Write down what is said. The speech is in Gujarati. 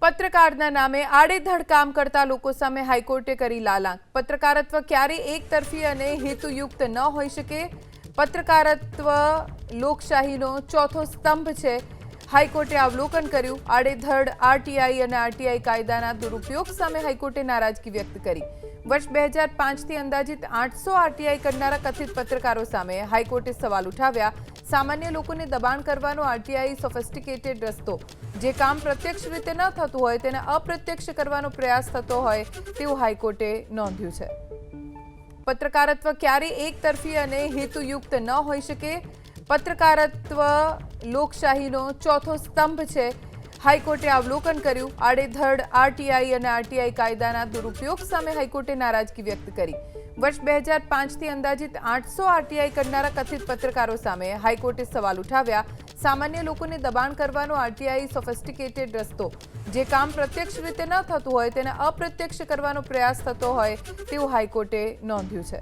પત્રકારના નામે આડેધડ કામ કરતા લોકો સામે હાઈકોર્ટે કરી લાલાંક. પત્રકારત્વ ક્યારેય એકતરફી અને હેતુયુક્ત ન હોઈ શકે. પત્રકારત્વ લોકશાહીનો ચોથો સ્તંભ છે. હાઈકોર્ટે અવલોકન કર્યું. આડેધડ આરટીઆઈ અને આરટીઆઈ કાયદાના દુરુપયોગ સામે હાઈકોર્ટે નારાજગી વ્યક્ત કરી. વર્ષ 2005થી અંદાજિત 800 આરટીઆઈ કરનારા કથિત પત્રકારો સામે હાઈકોર્ટે સવાલ ઉઠાવ્યા. સામાન્ય લોકોને દબાણ કરવાનો આરટીઆઈ સોફિસ્ટિકેટેડ રસ્તો, જે કામ પ્રત્યક્ષ રીતે ન થતું હોય તેને અપ્રત્યક્ષ કરવાનો પ્રયાસ થતો હોય તેવું હાઈકોર્ટે નોંધ્યું છે. પત્રકારત્વ ક્યારેય એકતરફી અને હેતુયુક્ત ન હોઈ શકે. પત્રકારત્વ લોકશાહીનો ચોથો સ્તંભ છે. હાઈકોર્ટે અવલોકન કર્યું. આડેધડ આરટીઆઈ અને આરટીઆઈ કાયદાના દુરુપયોગ સામે હાઈકોર્ટે નારાજગી વ્યક્ત કરી. વર્ષ 2005થી અંદાજિત 800 આરટીઆઈ કરનારા કથિત પત્રકારો સામે હાઈકોર્ટે સવાલ ઉઠાવ્યા. સામાન્ય લોકોને દબાણ કરવાનો આરટીઆઈ સોફિસ્ટિકેટેડ રસ્તો, જે કામ પ્રત્યક્ષ રીતે ન થતું હોય તેને અપ્રત્યક્ષ કરવાનો પ્રયાસ થતો હોય તેવું હાઈકોર્ટે નોંધ્યું છે.